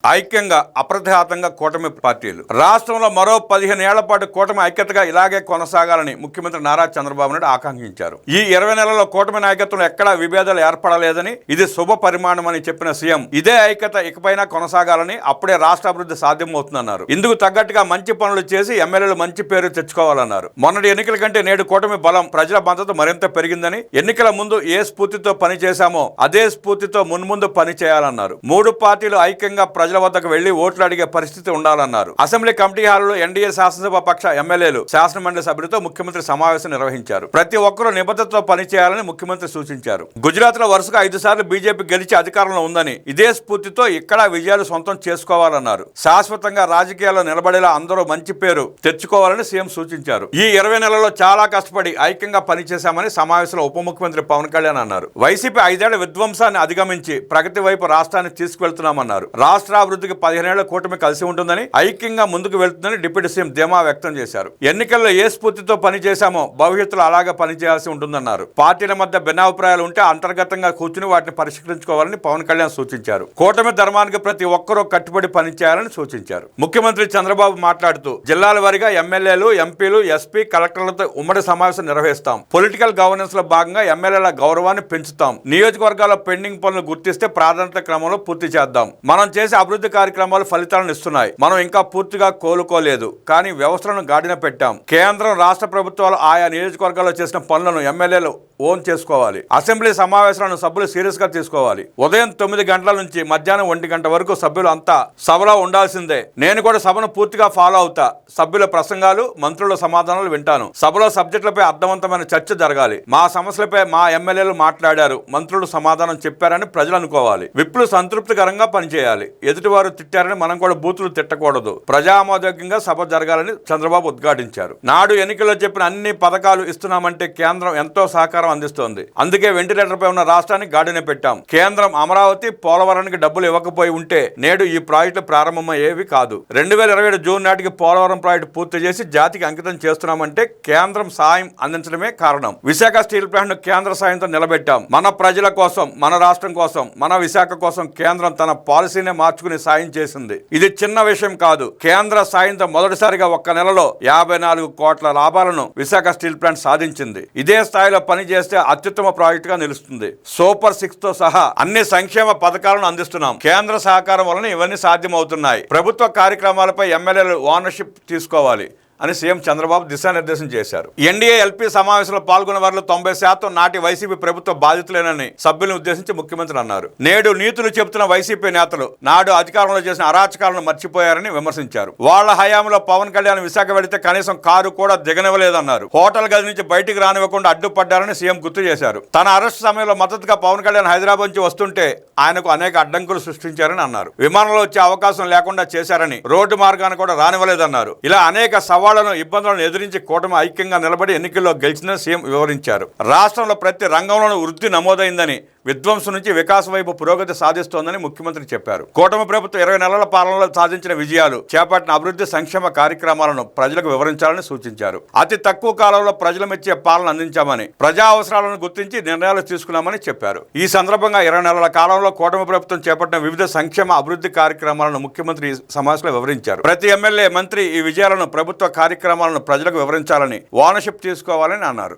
ఐక్యంగా అప్రతిహతంగా కూటమి పార్టీలు రాష్ట్రంలో మరో 15 ఏళ్ల పాటు కూటమి ఐక్యతగా ఇలాగే కొనసాగాలని ముఖ్యమంత్రి నారా చంద్రబాబు నాయుడు ఆకాంక్షించారు. ఈ 20 నెలల్లో కూటమి నాయకత్వంలో ఎక్కడా విభేదాలు ఏర్పడలేదని, ఇది శుభ పరిమాణమని చెప్పిన సీఎం ఇదే ఐక్యత ఇకపైనా కొనసాగాలని, అప్పుడే రాష్ట్ర అభివృద్ధి సాధ్యమవుతుందన్నారు. ఇందుకు తగ్గట్టుగా మంచి పనులు చేసి ఎమ్మెల్యేలు మంచి పేరు తెచ్చుకోవాలన్నారు. మొన్నటి ఎన్నికల కంటే నేడు కూటమి బలం, ప్రజల మద్దతు మరింత పెరిగిందని, ఎన్నికల ముందు ఏ స్ఫూర్తితో పనిచేశామో అదే స్ఫూర్తితో మున్ముందు పని చేయాలన్నారు. 3 పార్టీలు ఐక్యంగా ప్రజల వద్దకు వెళ్లి ఓట్లు అడిగే పరిస్థితి ఉండాలన్నారు. అసెంబ్లీ కమిటీ హాల్లో ఎన్డీఏ శాసనసభ పక్ష ఎమ్మెల్యేలు, శాసనమండలి సభ్యులతో ముఖ్యమంత్రి సమావేశం నిర్వహించారు. ప్రతి ఒక్కరూ నిబద్ధతతో పనిచేయాలని ముఖ్యమంత్రి సూచించారు. గుజరాత్ లో వరుసగా 5 సార్లు బీజేపీ గెలిచి అధికారంలో ఉందని, ఇదే స్ఫూర్తితో ఇక్కడ విజయాలు సొంతం చేసుకోవాలన్నారు. శాశ్వతంగా రాజకీయాల్లో నిలబడేలా అందరూ మంచి పేరు తెచ్చుకోవాలని సీఎం సూచించారు. ఈ 20 నెలల్లో చాలా కష్టపడి ఐక్యంగా పనిచేశామని సమావేశంలో ఉప ముఖ్యమంత్రి పవన్ కళ్యాణ్ అన్నారు. వైసీపీ 5 ఏళ్ల విధ్వంసాన్ని అధిగమించి ప్రగతి వైపు రాష్ట్రాన్ని తీసుకువెళ్తున్నామన్నారు. రాష్ట్రాభివృద్ధికి 15 ఏళ్ల కూటమి కలిసి ఉంటుందని, ఐక్యంగా ముందుకు వెళ్తుందని డిప్యూటీ సీఎం ధీమా వ్యక్తం చేశారు. ఎన్నికల్లో ఏ స్ఫూర్తితో పనిచేశామో భవిష్యత్తులో అలాగే పనిచేయాల్సి ఉంటుందన్నారు. పార్టీల మధ్య భిన్నాభిప్రాయాలు ఉంటే అంతర్గతంగా కూర్చుని వాటిని పరిష్కరించుకోవాలని పవన్ కళ్యాణ్ సూచించారు. కూటమి ధర్మానికి ప్రతి ఒక్కరూ కట్టుబడి పనిచేయాలని సూచించారు. ముఖ్యమంత్రి చంద్రబాబు మాట్లాడుతూ, జిల్లాల వారీగా ఎమ్మెల్యేలు, ఎంపీలు, ఎస్పీ, కలెక్టర్లతో ఉమ్మడి సమావేశం నిర్వహిస్తాం. పొలిటికల్ గవర్నెన్స్ లో భాగంగా ఎమ్మెల్యేల గౌరవాన్ని పెంచుతాం. నియోజకవర్గాల్లో పెండింగ్ పనులు గుర్తిస్తే ప్రాధాన్యత క్రమంలో పూర్తి చేద్దాం. మనం చేసే అభివృద్ధి కార్యక్రమాలు ఫలితాలను ఇస్తున్నాయి. మనం ఇంకా పూర్తిగా కోలుకోలేదు, కానీ వ్యవస్థలను గాడిన పెట్టాం. కేంద్రం, రాష్ట్ర ప్రభుత్వాలు ఆయా నియోజకవర్గాల్లో చేసిన పనులను ఎమ్మెల్యేలు ఓన్ చేసుకోవాలి. అసెంబ్లీ సమావేశాలను సభ్యులు సీరియస్ గా తీసుకోవాలి. ఉదయం 9 గంటల నుంచి మధ్యాహ్నం 1 గంట వరకు సభ్యులు అంతా సభలో ఉండాల్సిందే. నేను కూడా సభను పూర్తిగా ఫాలో అవుతా. సభ్యుల ప్రసంగాలు, మంత్రుల సమాధానాలు వింటాను. సభలో సబ్జెక్టులపై అర్థవంతమైన చర్చ జరగాలి. మా సమస్యలపై మా ఎమ్మెల్యేలు మాట్లాడారు, మంత్రులు సమాధానం చెప్పారని ప్రజలు అనుకోవాలి. విప్లు సంతృప్తికరంగా పనిచేయాలి. ఎదుటివారు తిట్టారని మనం కూడా బూతులు తిట్టకూడదు. ప్రజామోదకంగా సభ జరగాలని చంద్రబాబు ఉద్ఘాటించారు. నాడు ఎన్నికల్లో చెప్పిన అన్ని పథకాలు ఇస్తున్నామంటే కేంద్రం ఎంతో సహకారం అందిస్తోంది. అందుకే వెంటిలేటర్ పై ఉన్న రాష్ట్రాన్ని గాడిన పెట్టాం. కేంద్రం అమరావతి, పోలవరానికి డబ్బులు ఇవ్వకపోయి ఉంటే నేడు ఈ ప్రాజెక్టులు ప్రారంభమయ్యేవి కాదు. 2027 జూన్ నాటికి పోలవరం ప్రాజెక్టు పూర్తి చేసి జాతికి అంకితం చేస్తున్నామంటే కేంద్రం సాయం అందించడమే కారణం. విశాఖ స్టీల్ ప్లాంట్ ను కేంద్ర సాయంతో నిలబెట్టాం. మన ప్రజల కోసం, మన రాష్ట్రం కోసం, మన విశాఖ కోసం కేంద్రం తన పాలసీనే మార్చుకుని సాయం చేసింది. ఇది చిన్న విషయం కాదు. కేంద్ర సాయంతో మొదటిసారిగా ఒక్క నెలలో 54 కోట్ల లాభాలను విశాఖ స్టీల్ ప్లాంట్ సాధించింది. ఇదే స్థాయిలో పనిచేస్తే అత్యుత్తమ ప్రాజెక్టుగా నిలుస్తుంది. సూపర్ 6 తో సహా అన్ని సంక్షేమ పథకాలను అందిస్తున్నాం. కేంద్ర సహకారం వలన ఇవన్నీ సాధ్యమవుతున్నాయి. ప్రభుత్వ కార్యక్రమాలపై ఎమ్మెల్యేలు ఓనర్షిప్ తీసుకోవాలి అని సీఎం చంద్రబాబు దిశానిర్దేశం చేశారు. ఎన్డీఏ ఎల్పీ సమావేశంలో పాల్గొన్న వారిలో 90% నాటి వైసీపీ ప్రభుత్వ బాధితులేనని సభ్యులను ఉద్దేశించి ముఖ్యమంత్రి అన్నారు. నేడు నీతులు చెబుతున్న వైసీపీ నేతలు నాడు అధికారంలో చేసిన అరాచకాలను మర్చిపోయారని విమర్శించారు. వాళ్ల హయాంలో పవన్ కళ్యాణ్ విశాఖ వెళితే కనీసం కారు కూడా దిగనివ్వలేదన్నారు. హోటల్ గది నుంచి బయటికి రానివ్వకుండా అడ్డుపడ్డారని సీఎం గుర్తు చేశారు. తన అరెస్ట్ సమయంలో మద్దతుగా పవన్ కళ్యాణ్ హైదరాబాద్ నుంచి వస్తుంటే ఆయనకు అనేక అడ్డంకులు సృష్టించారని అన్నారు. విమానంలో వచ్చే అవకాశం లేకుండా చేశారని, రోడ్డు మార్గాన్ని కూడా రానివ్వలేదన్నారు. ఇలా అనేక ఇబ్బందులను ఎదిరించి కూటమి ఐక్యంగా నిలబడి ఎన్నికల్లో గెలిచిందని సీఎం వివరించారు. రాష్ట్రంలో ప్రతి రంగంలోనూ వృద్ధి నమోదైందని, విధ్వంసం నుంచి వికాసం వైపు పురోగతి సాధిస్తోందని ముఖ్యమంత్రి చెప్పారు. కూటమి ప్రభుత్వం 20 నెలల పాలనలో సాధించిన విజయాలు, చేపట్టిన అభివృద్ధి సంక్షేమ కార్యక్రమాలను ప్రజలకు వివరించాలని సూచించారు. అతి తక్కువ కాలంలో ప్రజలు మెచ్చే పాలన అందించామని, ప్రజా అవసరాలను గుర్తించి నిర్ణయాలు తీసుకున్నామని చెప్పారు. ఈ సందర్భంగా 20 నెలల కాలంలో కూటమి ప్రభుత్వం చేపట్టిన వివిధ సంక్షేమ అభివృద్ధి కార్యక్రమాలను ముఖ్యమంత్రి సమావేశంలో వివరించారు. ప్రతి ఎమ్మెల్యే, మంత్రి ఈ విజయాలను, ప్రభుత్వ కార్యక్రమాలను ప్రజలకు వివరించాలని, ఓనర్షిప్ తీసుకోవాలని అన్నారు.